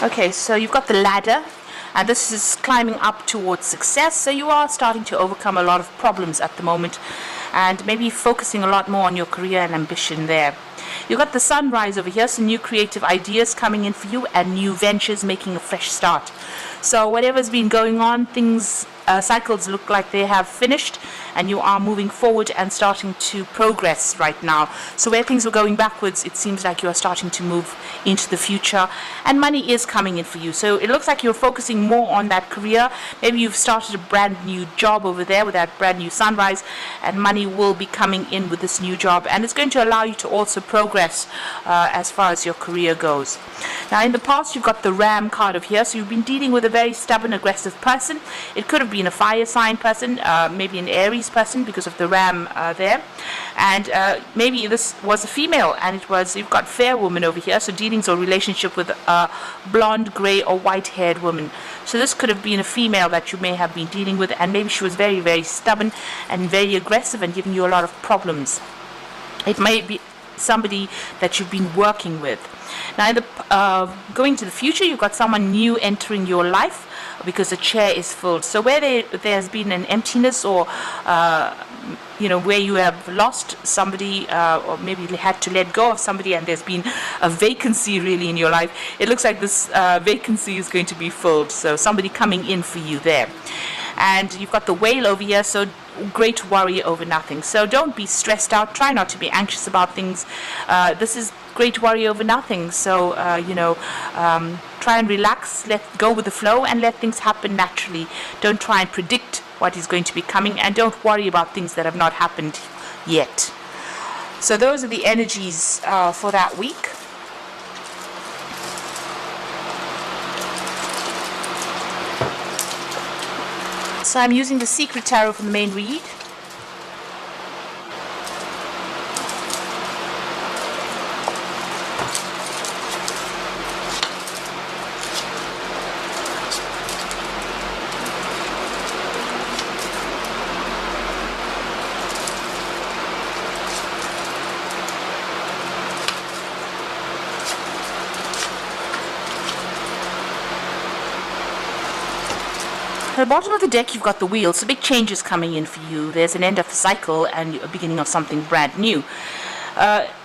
Okay, so you've got the ladder, and this is climbing up towards success. So you are starting to overcome a lot of problems at the moment, and maybe focusing a lot more on your career and ambition there. You've got the sunrise over here, so new creative ideas coming in for you and new ventures making a fresh start. So whatever's been going on, cycles look like they have finished, and you are moving forward and starting to progress right now. So where things were going backwards, it seems like you are starting to move into the future, and money is coming in for you. So it looks like you're focusing more on that career. Maybe you've started a brand new job over there with that brand new sunrise, and money will be coming in with this new job, and it's going to allow you to also progress as far as your career goes. Now in the past, you've got the Ram card of here, so you've been dealing with a very stubborn, aggressive person. It could have been a fire sign person, maybe an Aries person because of the Ram there, and maybe this was a female, and you've got fair woman over here, so dealings or relationship with a blonde, grey or white haired woman. So this could have been a female that you may have been dealing with, and maybe she was very, very stubborn and very aggressive and giving you a lot of problems. It may be somebody that you've been working with. Now going to the future, you've got someone new entering your life because the chair is filled. So where there's been an emptiness, or where you have lost somebody, or maybe had to let go of somebody, and there's been a vacancy really in your life, it looks like this vacancy is going to be filled. So somebody coming in for you there. And you've got the whale over here, so great worry over nothing. So don't be stressed out. Try not to be anxious about things. This is great worry over nothing. So, try and relax, let go with the flow, and let things happen naturally. Don't try and predict what is going to be coming, and don't worry about things that have not happened yet. So those are the energies for that week. So I'm using the Secret Tarot for the main read. At the bottom of the deck, you've got the wheel, so big changes coming in for you. There's an end of a cycle and a beginning of something brand new.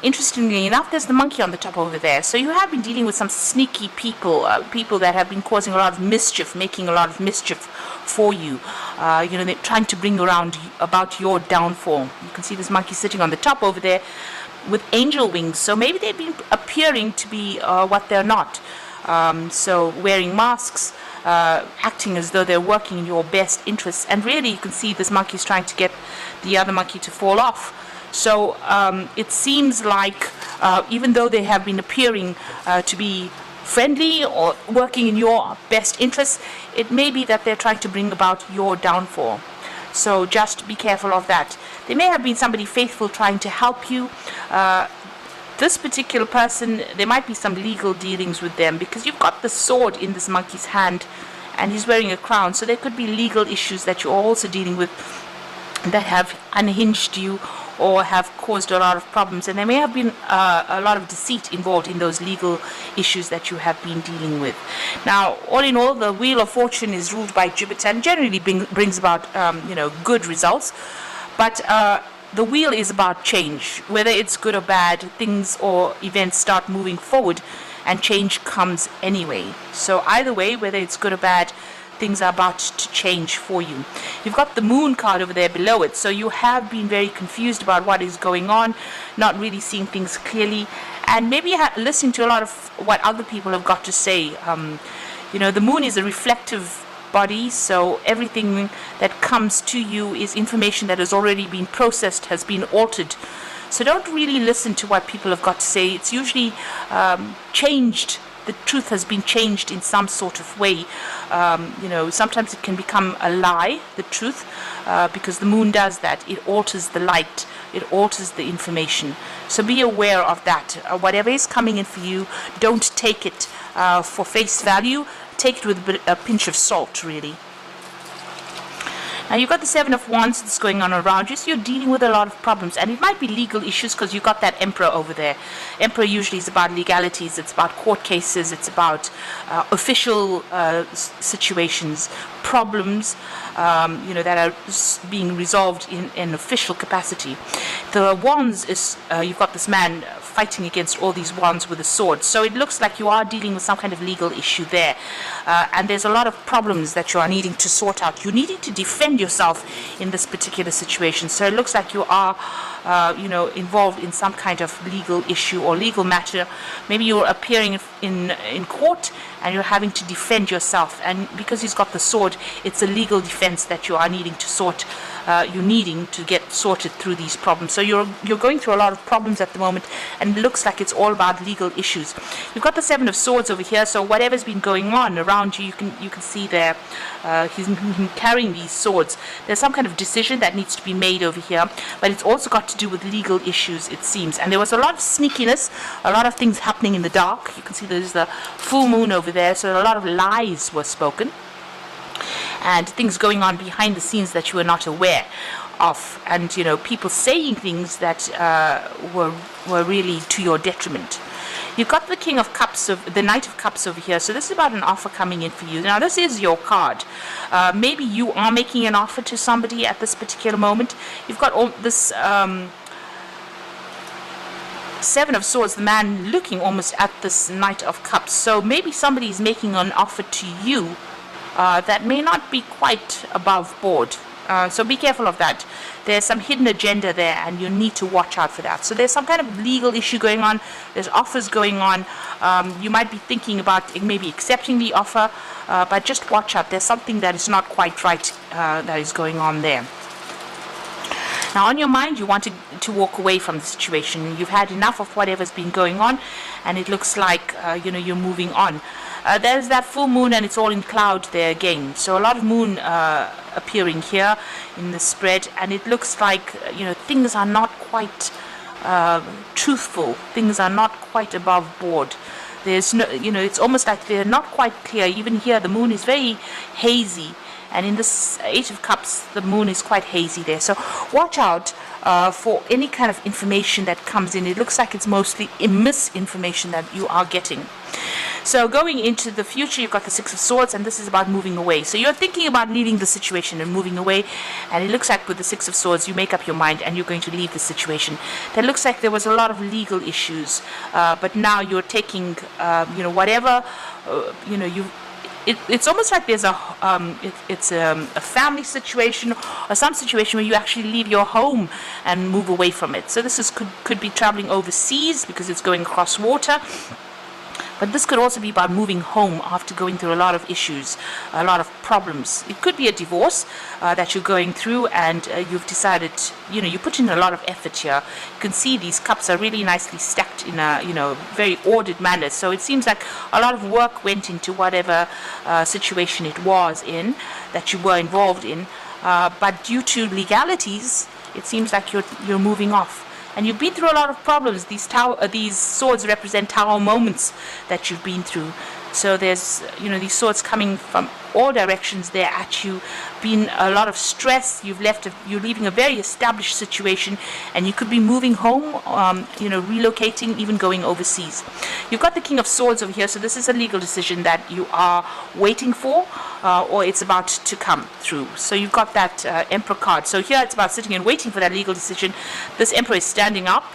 Interestingly enough, there's the monkey on the top over there. So you have been dealing with some sneaky people, people that have been causing a lot of mischief, making a lot of mischief for you. They're trying to bring around about your downfall. You can see this monkey sitting on the top over there with angel wings. So maybe they've been appearing to be what they're not. So wearing masks, acting as though they're working in your best interests, and really you can see this monkey is trying to get the other monkey to fall off. So it seems like even though they have been appearing to be friendly or working in your best interests, it may be that they're trying to bring about your downfall. So just be careful of that. There may have been somebody faithful trying to help you. This particular person, there might be some legal dealings with them, because you've got the sword in this monkey's hand and he's wearing a crown. So there could be legal issues that you're also dealing with that have unhinged you or have caused a lot of problems. And there may have been a lot of deceit involved in those legal issues that you have been dealing with. Now, all in all, the Wheel of Fortune is ruled by Jupiter and generally brings about, good results. But the wheel is about change. Whether it's good or bad, things or events start moving forward and change comes anyway. So either way, whether it's good or bad, things are about to change for you. You've got the Moon card over there below it. So you have been very confused about what is going on, not really seeing things clearly, and maybe listening to a lot of what other people have got to say. The Moon is a reflective body, so everything that comes to you is information that has already been processed, has been altered. So don't really listen to what people have got to say. It's usually changed. The truth has been changed in some sort of way. Sometimes it can become a lie, the truth, because the moon does that. It alters the light. It alters the information. So be aware of that. Whatever is coming in for you, don't take it for face value. Take it with a pinch of salt, really. Now you've got the Seven of Wands that's going on around you, so you're dealing with a lot of problems, and it might be legal issues because you've got that Emperor over there. Emperor usually is about legalities, it's about court cases, it's about official situations, problems, that are being resolved in an official capacity. The Wands is, you've got this man fighting against all these wands with a sword. So it looks like you are dealing with some kind of legal issue there. And there's a lot of problems that you are needing to sort out. You're needing to defend yourself in this particular situation. So it looks like you are, involved in some kind of legal issue or legal matter. Maybe you're appearing in court and you're having to defend yourself. And because he's got the sword, it's a legal defense that you are needing to sort. You're needing to get sorted through these problems. So you're going through a lot of problems at the moment, and it looks like it's all about legal issues. You've got the Seven of Swords over here, so whatever's been going on around you, you can see there, he's carrying these swords. There's some kind of decision that needs to be made over here, but it's also got to do with legal issues, it seems. And there was a lot of sneakiness, a lot of things happening in the dark. You can see there's the full moon over there, so a lot of lies were spoken and things going on behind the scenes that you were not aware of, and people saying things that were really to your detriment. You've got the King of Cups, the Knight of Cups over here, so this is about an offer coming in for you. Now this is your card. Maybe you are making an offer to somebody at this particular moment. You've got all this Seven of Swords, the man looking almost at this Knight of Cups. So maybe somebody is making an offer to you that may not be quite above board. So be careful of that. There's some hidden agenda there, and you need to watch out for that. So there's some kind of legal issue going on. There's offers going on. You might be thinking about maybe accepting the offer, but just watch out. There's something that is not quite right that is going on there. Now, on your mind, you want to walk away from the situation. You've had enough of whatever's been going on, and it looks like you're moving on. There's that full moon, and it's all in cloud there again. So a lot of moon appearing here in the spread, and it looks like things are not quite truthful. Things are not quite above board. There's no, it's almost like they're not quite clear. Even here, the moon is very hazy. And in this Eight of Cups, the moon is quite hazy there. So watch out for any kind of information that comes in. It looks like it's mostly misinformation that you are getting. So going into the future, you've got the Six of Swords, and this is about moving away. So you're thinking about leaving the situation and moving away. And it looks like with the Six of Swords, you make up your mind and you're going to leave the situation. That looks like there was a lot of legal issues. But now you're taking, whatever, it's almost like there's a family situation or some situation where you actually leave your home and move away from it. So this could be traveling overseas because it's going across water. But this could also be about moving home after going through a lot of issues, a lot of problems. It could be a divorce that you're going through, and you've decided, you put in a lot of effort here. You can see these cups are really nicely stacked in a, very ordered manner. So it seems like a lot of work went into whatever situation it was in that you were involved in. But due to legalities, it seems like you're moving off. And you've been through a lot of problems. These swords represent tower moments that you've been through. So there's, these swords coming from all directions there at you. Been a lot of stress. You're leaving a very established situation, and you could be moving home, relocating, even going overseas. You've got the King of Swords over here. So this is a legal decision that you are waiting for, or it's about to come through. So you've got that Emperor card. So here it's about sitting and waiting for that legal decision. This Emperor is standing up.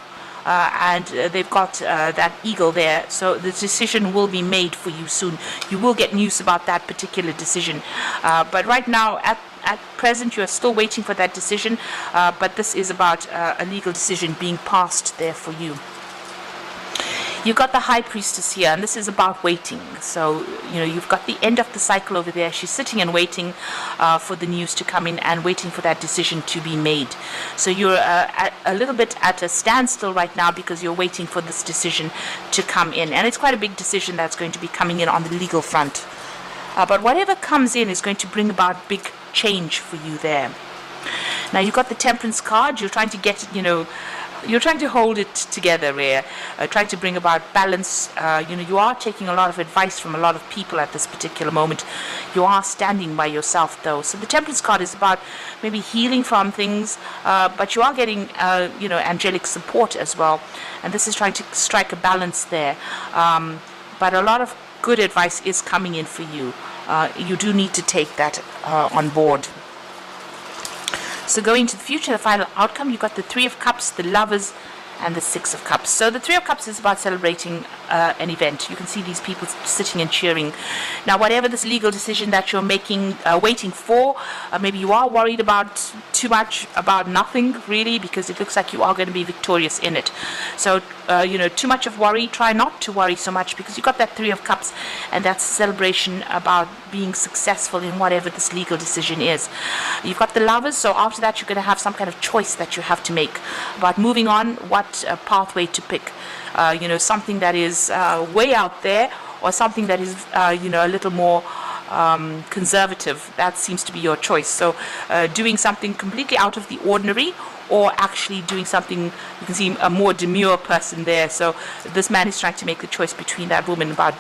And they've got that eagle there, so the decision will be made for you soon. You will get news about that particular decision, but right now, at present, you are still waiting for that decision, but this is about a legal decision being passed there for you. You've got the High Priestess here, and this is about waiting. So, you've got the end of the cycle over there. She's sitting and waiting for the news to come in and waiting for that decision to be made. So you're a little bit at a standstill right now because you're waiting for this decision to come in. And it's quite a big decision that's going to be coming in on the legal front. But whatever comes in is going to bring about big change for you there. Now, you've got the Temperance card. You're trying to get, you're trying to hold it together here, trying to bring about balance. You are taking a lot of advice from a lot of people at this particular moment. You are standing by yourself, though. So the Temperance card is about maybe healing from things, but you are getting, angelic support as well. And this is trying to strike a balance there. But a lot of good advice is coming in for you. You do need to take that on board. So going to the future, the final outcome, you've got the Three of Cups, the Lovers, and the Six of Cups. So the Three of Cups is about celebrating an event. You can see these people sitting and cheering. Now, whatever this legal decision that you're making, waiting for, maybe you are worried about too much, about nothing really, because it looks like you are going to be victorious in it. So, too much of worry, try not to worry so much, because you've got that Three of Cups, and that's a celebration about being successful in whatever this legal decision is. You've got the Lovers, so after that you're going to have some kind of choice that you have to make about moving on, what pathway to pick. Something that is way out there, or something that is a little more conservative. That seems to be your choice. So doing something completely out of the ordinary, or actually doing something, you can see a more demure person there. So this man is trying to make the choice between that woman, about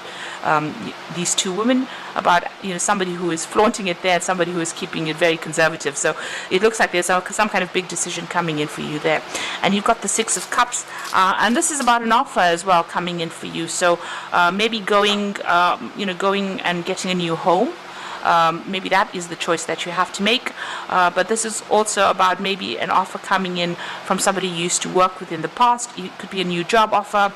these two women, about somebody who is flaunting it there and somebody who is keeping it very conservative. So it looks like there's some kind of big decision coming in for you there. And you've got the Six of Cups, and this is about an offer as well coming in for you. So maybe going and getting a new home. Maybe that is the choice that you have to make, but this is also about maybe an offer coming in from somebody you used to work with in the past. It could be a new job offer.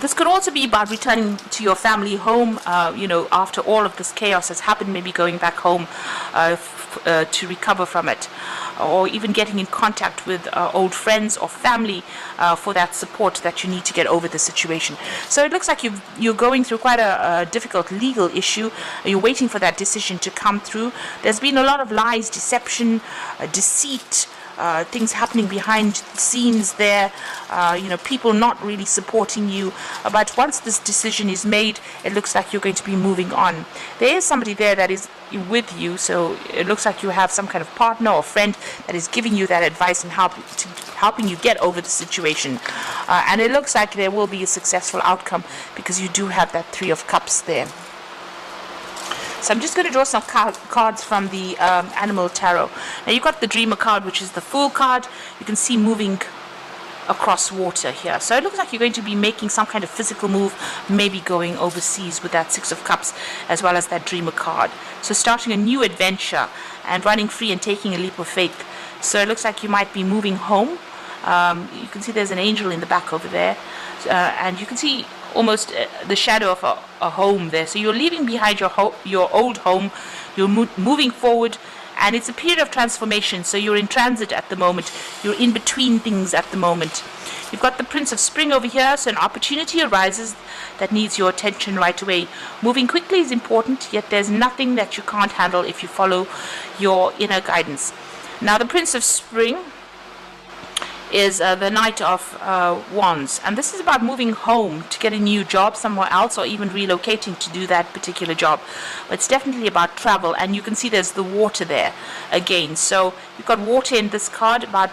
This could also be about returning to your family home, after all of this chaos has happened, maybe going back home to recover from it, or even getting in contact with old friends or family for that support that you need to get over the situation. So it looks like you're going through quite a difficult legal issue. You're waiting for that decision to come through. There's been a lot of lies, deception, deceit, things happening behind the scenes there, people not really supporting you. But once this decision is made, it looks like you're going to be moving on. There is somebody there that is with you, so it looks like you have some kind of partner or friend that is giving you that advice and helping you get over the situation. And it looks like there will be a successful outcome, because you do have that Three of Cups there. So I'm just going to draw some cards from the Animal Tarot. Now you've got the Dreamer card, which is the Fool card. You can see moving across water here. So it looks like you're going to be making some kind of physical move, maybe going overseas with that Six of Cups, as well as that Dreamer card. So starting a new adventure and running free and taking a leap of faith. So it looks like you might be moving home. You can see there's an angel in the back over there. And you can see almost the shadow of a home there. So you're leaving behind your old home, you're moving forward, and it's a period of transformation. So you're in transit at the moment, you're in between things at the moment. You've got the Prince of Spring over here, so an opportunity arises that needs your attention right away. Moving quickly is important, yet there's nothing that you can't handle if you follow your inner guidance. Now the Prince of Spring is the Knight of Wands, and this is about moving home to get a new job somewhere else, or even relocating to do that particular job. But it's definitely about travel, and you can see there's the water there again. So you've got water in this card, about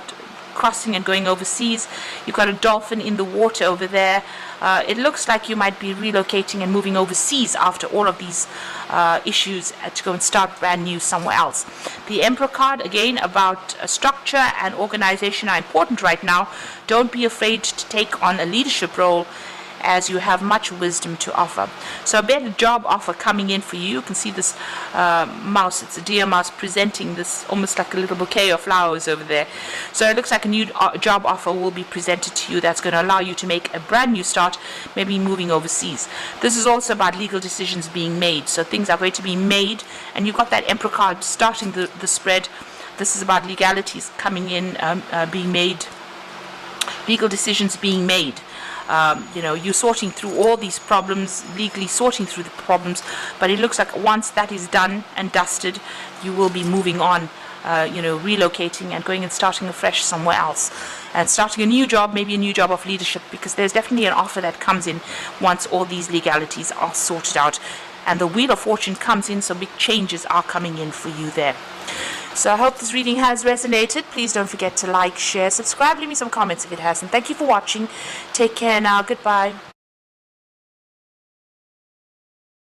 crossing and going overseas. You've got a dolphin in the water over there. It looks like you might be relocating and moving overseas after all of these issues to go and start brand new somewhere else. The Emperor card, again, about structure and organization are important right now. Don't be afraid to take on a leadership role, as you have much wisdom to offer. So a better job offer coming in for you. You can see this mouse, it's a deer mouse, presenting this almost like a little bouquet of flowers over there. So it looks like a new job offer will be presented to you that's going to allow you to make a brand new start, maybe moving overseas. This is also about legal decisions being made. So things are going to be made, and you've got that Emperor card starting the spread. This is about legalities coming in, being made, legal decisions being made. You're sorting through all these problems, legally sorting through the problems, but it looks like once that is done and dusted, you will be moving on, relocating and going and starting afresh somewhere else, and starting a new job, maybe a new job of leadership, because there's definitely an offer that comes in once all these legalities are sorted out. And the Wheel of Fortune comes in, so big changes are coming in for you there. So I hope this reading has resonated. Please don't forget to like, share, subscribe, leave me some comments if it hasn't. Thank you for watching. Take care now. Goodbye.